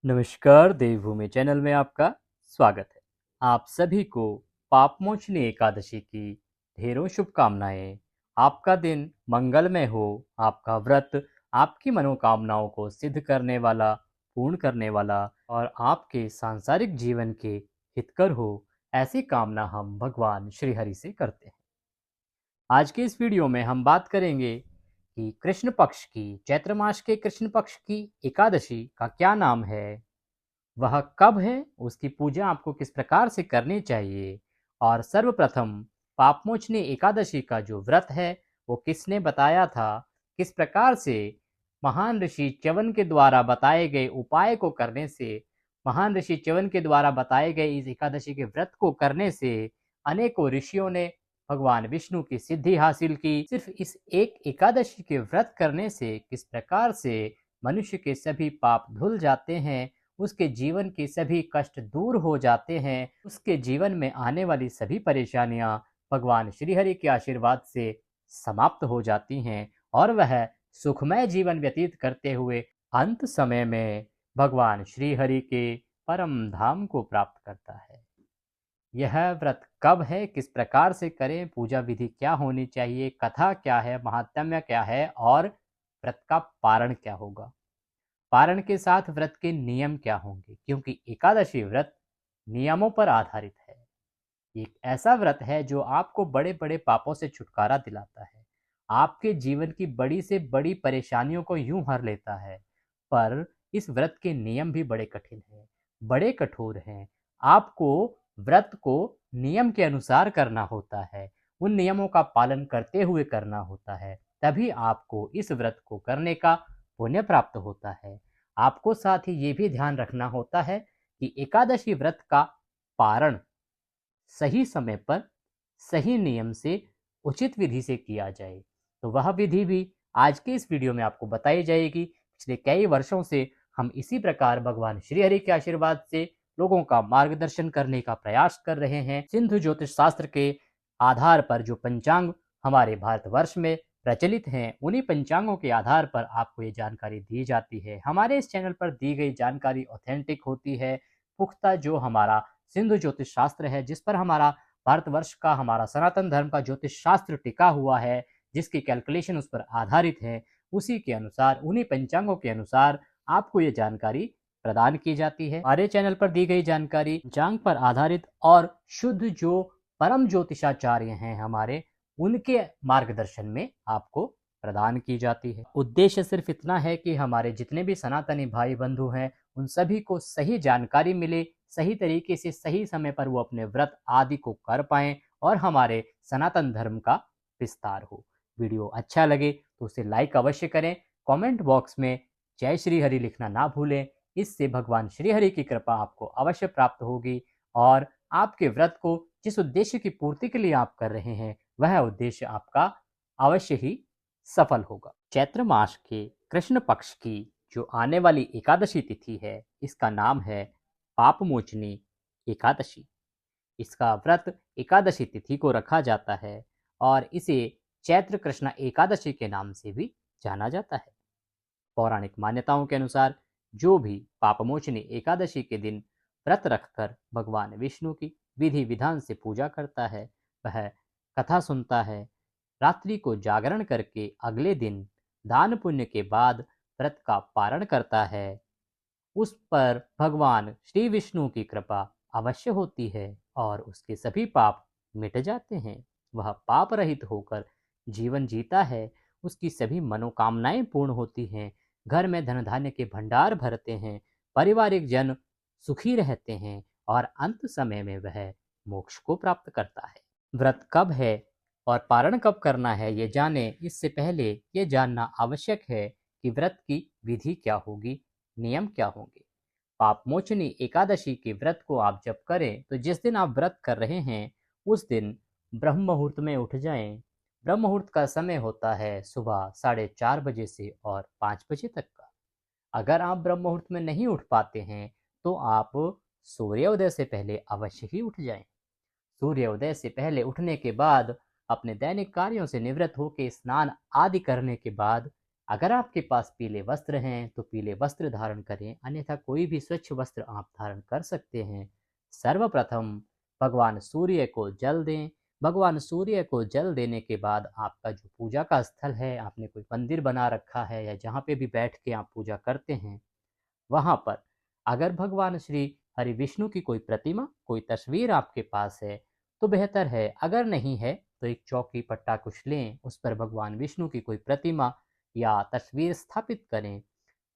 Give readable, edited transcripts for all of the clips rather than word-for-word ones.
नमस्कार, देवभूमि चैनल में आपका स्वागत है। आप सभी को पापमोचनी एकादशी की ढेरों शुभकामनाएं। आपका दिन मंगलमय हो। आपका व्रत आपकी मनोकामनाओं को सिद्ध करने वाला, पूर्ण करने वाला और आपके सांसारिक जीवन के हितकर हो, ऐसी कामना हम भगवान श्री हरि से करते हैं। आज के इस वीडियो में हम बात करेंगे कि कृष्ण पक्ष की, चैत्र मास के कृष्ण पक्ष की एकादशी का क्या नाम है, वह कब है, उसकी पूजा आपको किस प्रकार से करनी चाहिए, और सर्वप्रथम पापमोचनी एकादशी का जो व्रत है वो किसने बताया था, किस प्रकार से महान ऋषि च्यवन के द्वारा बताए गए उपाय को करने से, महान ऋषि च्यवन के द्वारा बताए गए इस एकादशी के व्रत को करने से अनेकों ऋषियों ने भगवान विष्णु की सिद्धि हासिल की। सिर्फ इस एक एकादशी के व्रत करने से किस प्रकार से मनुष्य के सभी पाप धुल जाते हैं, उसके जीवन के सभी कष्ट दूर हो जाते हैं, उसके जीवन में आने वाली सभी परेशानियां भगवान श्रीहरि के आशीर्वाद से समाप्त हो जाती हैं और वह सुखमय जीवन व्यतीत करते हुए अंत समय में भगवान श्रीहरि के परम धाम को प्राप्त करता है। यह व्रत कब है, किस प्रकार से करें, पूजा विधि क्या होनी चाहिए, कथा क्या है, महात्म्य क्या है और व्रत का पारण क्या होगा, पारण के साथ व्रत के नियम क्या होंगे, क्योंकि एकादशी व्रत नियमों पर आधारित है। एक ऐसा व्रत है जो आपको बड़े बड़े पापों से छुटकारा दिलाता है, आपके जीवन की बड़ी से बड़ी परेशानियों को यूं हर लेता है। पर इस व्रत के नियम भी बड़े कठिन हैं, बड़े कठोर हैं। आपको व्रत को नियम के अनुसार करना होता है, उन नियमों का पालन करते हुए करना होता है, तभी आपको इस व्रत को करने का पुण्य प्राप्त होता है। आपको साथ ही ये भी ध्यान रखना होता है कि एकादशी व्रत का पारण सही समय पर, सही नियम से, उचित विधि से किया जाए। तो वह विधि भी आज के इस वीडियो में आपको बताई जाएगी। पिछले कई वर्षों से हम इसी प्रकार भगवान श्री हरि के आशीर्वाद से लोगों का मार्गदर्शन करने का प्रयास कर रहे हैं। सिंधु ज्योतिष शास्त्र के आधार पर जो पंचांग हमारे भारतवर्ष में प्रचलित हैं, उन्हीं पंचांगों के आधार पर आपको ये जानकारी दी जाती है। हमारे इस चैनल पर दी गई जानकारी ऑथेंटिक होती है, पुख्ता। जो हमारा सिंधु ज्योतिष शास्त्र है, जिस पर हमारा भारतवर्ष का, हमारा सनातन धर्म का ज्योतिष शास्त्र टिका हुआ है, जिसकी कैलकुलेशन उस पर आधारित है, उसी के अनुसार, उन्हीं पंचांगों के अनुसार आपको ये जानकारी प्रदान की जाती है। हमारे चैनल पर दी गई जानकारी पंचांग पर आधारित और शुद्ध जो परम ज्योतिषाचार्य हैं हमारे, उनके मार्गदर्शन में आपको प्रदान की जाती है। उद्देश्य सिर्फ इतना है कि हमारे जितने भी सनातनी भाई बंधु हैं, उन सभी को सही जानकारी मिले, सही तरीके से सही समय पर वो अपने व्रत आदि को कर पाएं और हमारे सनातन धर्म का विस्तार हो। वीडियो अच्छा लगे तो उसे लाइक अवश्य करें। कमेंट बॉक्स में जय श्री हरि लिखना ना भूलें। इससे भगवान श्री हरि की कृपा आपको अवश्य प्राप्त होगी और आपके व्रत को जिस उद्देश्य की पूर्ति के लिए आप कर रहे हैं, वह उद्देश्य आपका अवश्य ही सफल होगा। चैत्र मास के कृष्ण पक्ष की जो आने वाली एकादशी तिथि है, इसका नाम है पापमोचनी एकादशी। इसका व्रत एकादशी तिथि को रखा जाता है और इसे चैत्र कृष्ण एकादशी के नाम से भी जाना जाता है। पौराणिक मान्यताओं के अनुसार जो भी पापमोचनी एकादशी के दिन व्रत रखकर भगवान विष्णु की विधि विधान से पूजा करता है, वह कथा सुनता है, रात्रि को जागरण करके अगले दिन दान पुण्य के बाद व्रत का पारण करता है, उस पर भगवान श्री विष्णु की कृपा अवश्य होती है और उसके सभी पाप मिट जाते हैं। वह पाप रहित होकर जीवन जीता है, उसकी सभी मनोकामनाएं पूर्ण होती हैं, घर में धन धान्य के भंडार भरते हैं, पारिवारिक जन सुखी रहते हैं और अंत समय में वह मोक्ष को प्राप्त करता है। व्रत कब है और पारण कब करना है ये जाने, इससे पहले ये जानना आवश्यक है कि व्रत की विधि क्या होगी, नियम क्या होंगे। पापमोचनी एकादशी के व्रत को आप जब करें तो जिस दिन आप व्रत कर रहे हैं उस दिन ब्रह्म मुहूर्त में उठ जाएं। ब्रह्म मुहूर्त का समय होता है सुबह 4:30 से और 5 बजे तक का। अगर आप ब्रह्म मुहूर्त में नहीं उठ पाते हैं तो आप सूर्योदय से पहले अवश्य ही उठ जाएं। सूर्योदय से पहले उठने के बाद अपने दैनिक कार्यों से निवृत्त होकर स्नान आदि करने के बाद अगर आपके पास पीले वस्त्र हैं तो पीले वस्त्र धारण करें, अन्यथा कोई भी स्वच्छ वस्त्र आप धारण कर सकते हैं। सर्वप्रथम भगवान सूर्य को जल दें। भगवान सूर्य को जल देने के बाद आपका जो पूजा का स्थल है, आपने कोई मंदिर बना रखा है या जहाँ पे भी बैठ के आप पूजा करते हैं, वहाँ पर अगर भगवान श्री हरि विष्णु की कोई प्रतिमा, कोई तस्वीर आपके पास है तो बेहतर है। अगर नहीं है तो एक चौकी पट्टा कुछ लें, उस पर भगवान विष्णु की कोई प्रतिमा या तस्वीर स्थापित करें।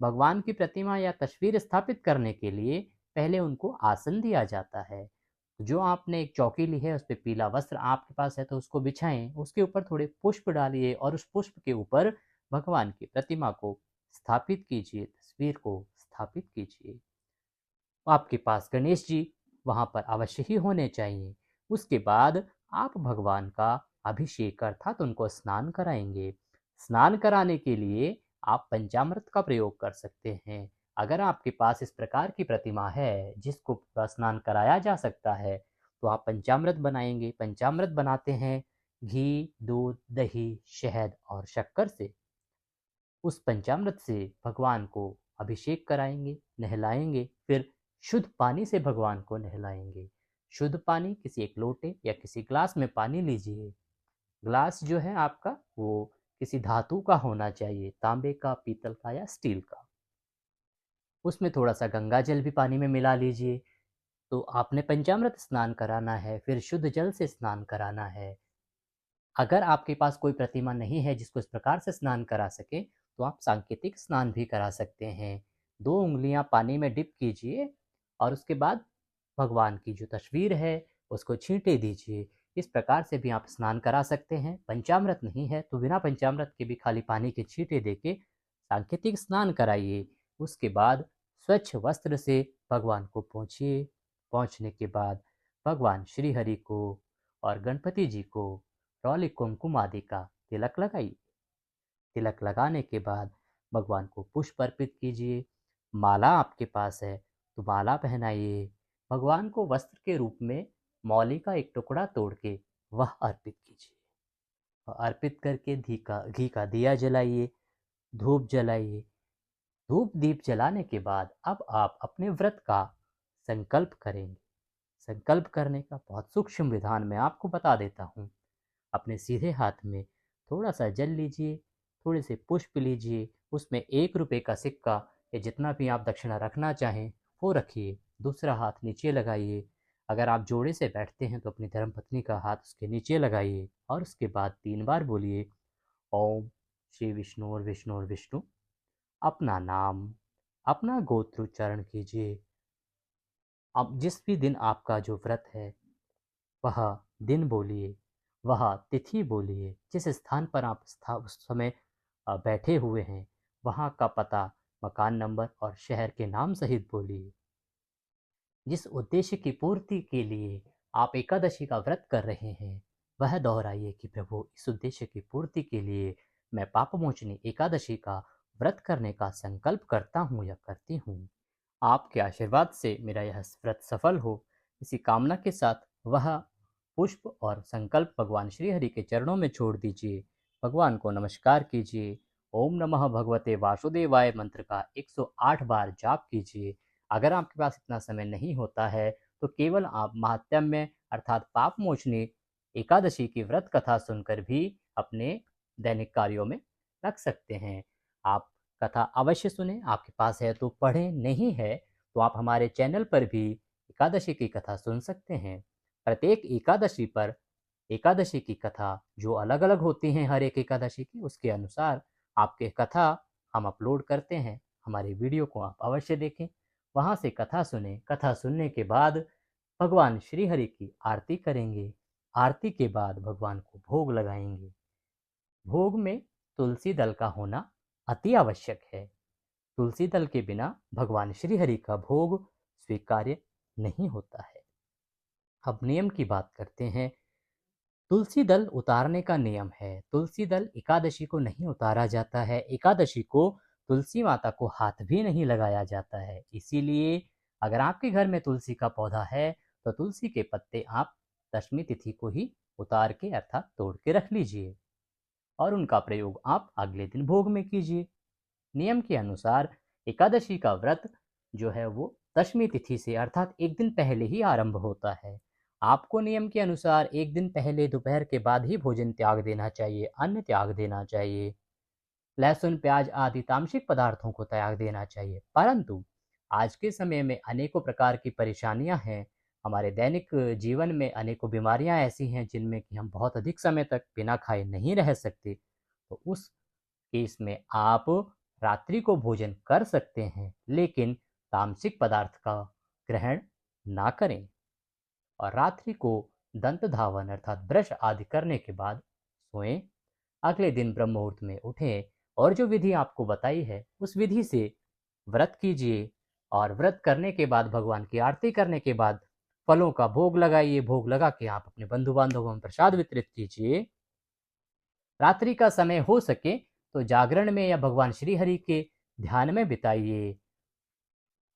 भगवान की प्रतिमा या तस्वीर स्थापित करने के लिए पहले उनको आसन दिया जाता है। जो आपने एक चौकी ली है उस पे पीला वस्त्र आपके पास है तो उसको बिछाएं, उसके ऊपर थोड़े पुष्प डालिए और उस पुष्प के ऊपर भगवान की प्रतिमा को स्थापित कीजिए, तस्वीर को स्थापित कीजिए। आपके पास गणेश जी वहाँ पर अवश्य ही होने चाहिए। उसके बाद आप भगवान का अभिषेक अर्थात उनको स्नान कराएंगे। स्नान कराने के लिए आप पंचामृत का प्रयोग कर सकते हैं। अगर आपके पास इस प्रकार की प्रतिमा है जिसको पूरा स्नान कराया जा सकता है तो आप पंचामृत बनाएंगे। पंचामृत बनाते हैं घी, दूध, दही, शहद और शक्कर से। उस पंचामृत से भगवान को अभिषेक कराएंगे, नहलाएंगे, फिर शुद्ध पानी से भगवान को नहलाएंगे। शुद्ध पानी किसी एक लोटे या किसी ग्लास में पानी लीजिए। ग्लास जो है आपका वो किसी धातु का होना चाहिए, तांबे का, पीतल का या स्टील का। उसमें थोड़ा सा गंगा जल भी पानी में मिला लीजिए। तो आपने पंचामृत स्नान कराना है, फिर शुद्ध जल से स्नान कराना है। अगर आपके पास कोई प्रतिमा नहीं है जिसको इस प्रकार से स्नान करा सके तो आप सांकेतिक स्नान भी करा सकते हैं। 2 उंगलियां पानी में डिप कीजिए और उसके बाद भगवान की जो तस्वीर है उसको छींटे दीजिए। इस प्रकार से भी आप स्नान करा सकते हैं। पंचामृत नहीं है तो बिना पंचामृत के भी खाली पानी के छींटे देके सांकेतिक स्नान कराइए। उसके बाद स्वच्छ वस्त्र से भगवान को पोंछिए। पहुँचने के बाद भगवान श्री हरि को और गणपति जी को रौली कुमकुम आदि का तिलक लगाइए। तिलक लगाने के बाद भगवान को पुष्प अर्पित कीजिए। माला आपके पास है तो माला पहनाइए। भगवान को वस्त्र के रूप में मौली का एक टुकड़ा तोड़ के वह अर्पित कीजिए। अर्पित करके घी का दिया जलाइए, धूप जलाइए। धूप दीप जलाने के बाद अब आप अपने व्रत का संकल्प करेंगे। संकल्प करने का बहुत सूक्ष्म विधान मैं आपको बता देता हूँ। अपने सीधे हाथ में थोड़ा सा जल लीजिए, थोड़े से पुष्प लीजिए, उसमें 1 रुपये का सिक्का या जितना भी आप दक्षिणा रखना चाहें वो रखिए। दूसरा हाथ नीचे लगाइए। अगर आप जोड़े से बैठते हैं तो अपनी धर्मपत्नी का हाथ उसके नीचे लगाइए और उसके बाद 3 बार बोलिए ओम श्री विष्णु और विष्णु और विष्णु। अपना नाम, अपना गोत्र उच्चारण कीजिए। अब जिस भी दिन आपका जो व्रत है वह दिन बोलिए, वह तिथि बोलिए, जिस स्थान पर आप उस समय बैठे हुए हैं वहाँ का पता, मकान नंबर और शहर के नाम सहित बोलिए। जिस उद्देश्य की पूर्ति के लिए आप एकादशी का व्रत कर रहे हैं वह दोहराइए कि प्रभु इस उद्देश्य की पूर्ति के लिए मैं पापमोचनी एकादशी का व्रत करने का संकल्प करता हूँ या करती हूँ। आपके आशीर्वाद से मेरा यह व्रत सफल हो, इसी कामना के साथ वह पुष्प और संकल्प भगवान श्री हरि के चरणों में छोड़ दीजिए। भगवान को नमस्कार कीजिए। ओम नमः भगवते वासुदेवाय मंत्र का 108 बार जाप कीजिए। अगर आपके पास इतना समय नहीं होता है तो केवल आप महात्म्य अर्थात पाप मोचनी एकादशी की व्रत कथा सुनकर भी अपने दैनिक कार्यों में रख सकते हैं। आप कथा अवश्य सुने, आपके पास है तो पढ़ें, नहीं है तो आप हमारे चैनल पर भी एकादशी की कथा सुन सकते हैं। प्रत्येक एकादशी पर एकादशी की कथा जो अलग अलग होती हैं हर एक एकादशी की, उसके अनुसार आपके कथा हम अपलोड करते हैं। हमारे वीडियो को आप अवश्य देखें, वहाँ से कथा सुने। कथा सुनने के बाद भगवान श्री हरि की आरती करेंगे। आरती के बाद भगवान को भोग लगाएंगे। भोग में तुलसी दल का होना अति आवश्यक है। तुलसी दल के बिना भगवान श्री हरि का भोग स्वीकार्य नहीं होता है। अब नियम की बात करते हैं। तुलसी दल उतारने का नियम है। तुलसी दल एकादशी को नहीं उतारा जाता है। एकादशी को तुलसी माता को हाथ भी नहीं लगाया जाता है। इसीलिए अगर आपके घर में तुलसी का पौधा है तो तुलसी के पत्ते आप दशमी तिथि को ही उतार के अर्थात तोड़ के रख लीजिए। और उनका प्रयोग आप अगले दिन भोग में कीजिए। नियम के अनुसार एकादशी का व्रत जो है वो दशमी तिथि से अर्थात एक दिन पहले ही आरंभ होता है। आपको नियम के अनुसार एक दिन पहले दोपहर के बाद ही भोजन त्याग देना चाहिए, अन्न त्याग देना चाहिए, लहसुन प्याज आदि तामसिक पदार्थों को त्याग देना चाहिए। परंतु आज के समय में अनेकों प्रकार की परेशानियां हैं, हमारे दैनिक जीवन में अनेकों बीमारियां ऐसी हैं जिनमें कि हम बहुत अधिक समय तक बिना खाए नहीं रह सकते। तो उस केस में आप रात्रि को भोजन कर सकते हैं, लेकिन तामसिक पदार्थ का ग्रहण ना करें। और रात्रि को दंत धावन अर्थात ब्रश आदि करने के बाद सोएं। अगले दिन ब्रह्म मुहूर्त में उठें और जो विधि आपको बताई है उस विधि से व्रत कीजिए। और व्रत करने के बाद भगवान की आरती करने के बाद फलों का भोग लगाइए। भोग लगा के आप अपने बंधु बांधवों में प्रसाद वितरित कीजिए। रात्रि का समय हो सके तो जागरण में या भगवान श्री हरि के ध्यान में बिताइए।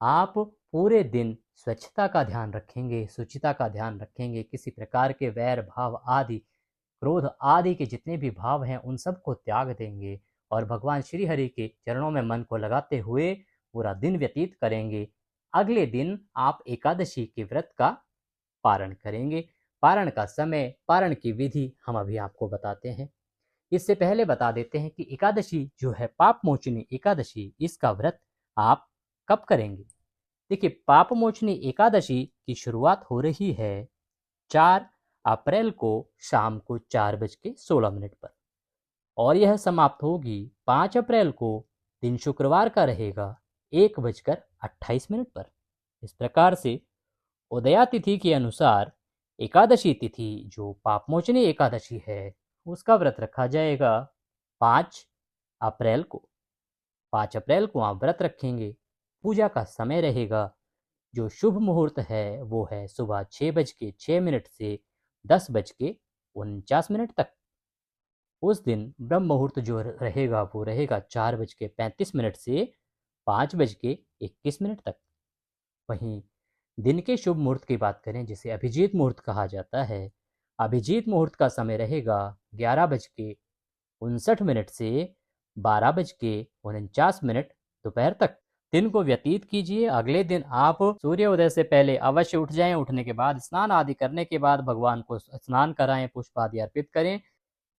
आप पूरे दिन स्वच्छता का ध्यान रखेंगे, शुचिता का ध्यान रखेंगे, किसी प्रकार के वैर भाव आदि, क्रोध आदि के जितने भी भाव हैं उन सब को त्याग देंगे और भगवान श्री हरि के चरणों में मन को लगाते हुए पूरा दिन व्यतीत करेंगे। अगले दिन आप एकादशी के व्रत का पारण करेंगे। पारण का समय, पारण की विधि हम अभी आपको बताते हैं। इससे पहले बता देते हैं कि एकादशी जो है पाप मोचनी एकादशी, इसका व्रत आप कब करेंगे। देखिए, पाप मोचनी एकादशी की शुरुआत हो रही है 4 अप्रैल को शाम को 4:16 पर और यह समाप्त होगी 5 अप्रैल को, दिन शुक्रवार का रहेगा, 1:28 पर। इस प्रकार से उदया तिथि के अनुसार एकादशी तिथि जो पापमोचनी एकादशी है उसका व्रत रखा जाएगा 5 अप्रैल को। 5 अप्रैल को आप व्रत रखेंगे। पूजा का समय रहेगा, जो शुभ मुहूर्त है वो है सुबह 6:06 से 10:49 तक। उस दिन ब्रह्म मुहूर्त जो रहेगा वो रहेगा 4:35 से 5:21 तक। वहीं दिन के शुभ मुहूर्त की बात करें जिसे अभिजीत मुहूर्त कहा जाता है, अभिजीत मुहूर्त का समय रहेगा 11:59 से 12:49 दोपहर तक। दिन को व्यतीत कीजिए। अगले दिन आप सूर्योदय से पहले अवश्य उठ जाएं। उठने के बाद स्नान आदि करने के बाद भगवान को स्नान कराएं, पुष्प आदि अर्पित करें,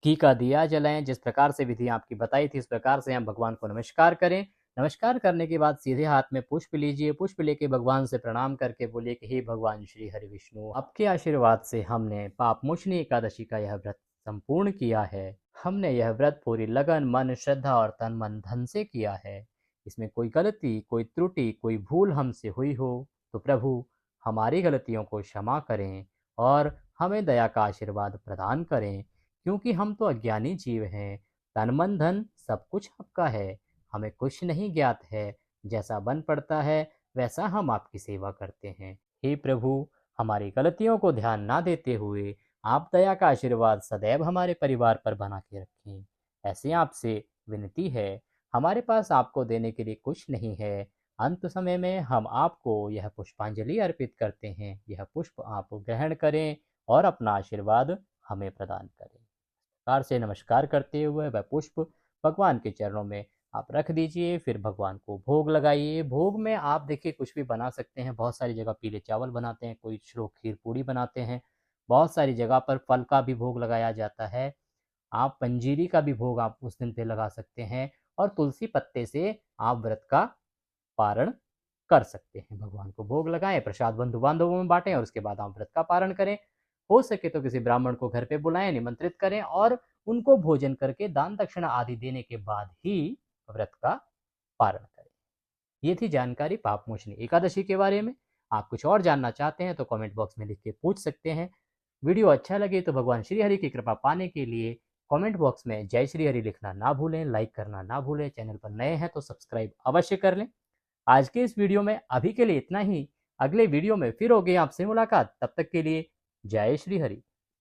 घी का दिया जलाएं। जिस प्रकार से विधि आपकी बताई थी इस प्रकार से हम भगवान को नमस्कार करें। नमस्कार करने के बाद सीधे हाथ में पुष्प लीजिए। पुष्प लेके भगवान से प्रणाम करके बोलिए कि हे भगवान श्री हरि विष्णु, आपके आशीर्वाद से हमने पापमोचनी एकादशी का यह व्रत संपूर्ण किया है। हमने यह व्रत पूरी लगन, मन, श्रद्धा और तन मन धन से किया है। इसमें कोई गलती, कोई त्रुटि, कोई भूल हमसे हुई हो तो प्रभु हमारी गलतियों को क्षमा करें और हमें दया का आशीर्वाद प्रदान करें, क्योंकि हम तो अज्ञानी जीव हैं। तन मन धन सब कुछ आपका है, हमें कुछ नहीं ज्ञात है। जैसा बन पड़ता है वैसा हम आपकी सेवा करते हैं। हे प्रभु, हमारी गलतियों को ध्यान ना देते हुए आप दया का आशीर्वाद सदैव हमारे परिवार पर बना के रखें। ऐसे आपसे विनती है। हमारे पास आपको देने के लिए कुछ नहीं है। अंत समय में हम आपको यह पुष्पांजलि अर्पित करते हैं। यह पुष्प आप ग्रहण करें और अपना आशीर्वाद हमें प्रदान करें। कार से नमस्कार करते हुए वह पुष्प भगवान के चरणों में आप रख दीजिए। फिर भगवान को भोग लगाइए। भोग में आप देखिए कुछ भी बना सकते हैं। बहुत सारी जगह पीले चावल बनाते हैं, कोई श्लोक खीर पूड़ी बनाते हैं, बहुत सारी जगह पर फल का भी भोग लगाया जाता है। आप पंजीरी का भी भोग आप उस दिन पे लगा सकते हैं और तुलसी पत्ते से आप व्रत का पारण कर सकते हैं। भगवान को भोग लगाएं, प्रसाद बंधु बांधवों में बांटें और उसके बाद आप व्रत का पारण करें। हो सके तो किसी ब्राह्मण को घर पे बुलाएं, निमंत्रित करें और उनको भोजन करके दान दक्षिणा आदि देने के बाद ही व्रत का पारण करें। ये थी जानकारी पापमोचनी एकादशी के बारे में। आप कुछ और जानना चाहते हैं तो कमेंट बॉक्स में लिख के पूछ सकते हैं। वीडियो अच्छा लगे तो भगवान श्री हरि की कृपा पाने के लिए कमेंट बॉक्स में जय श्री हरि लिखना ना भूलें, लाइक करना ना भूलें। चैनल पर नए हैं तो सब्सक्राइब अवश्य कर लें। आज के इस वीडियो में अभी के लिए इतना ही। अगले वीडियो में फिर होगी आपसे मुलाकात। तब तक के लिए जय श्री हरि।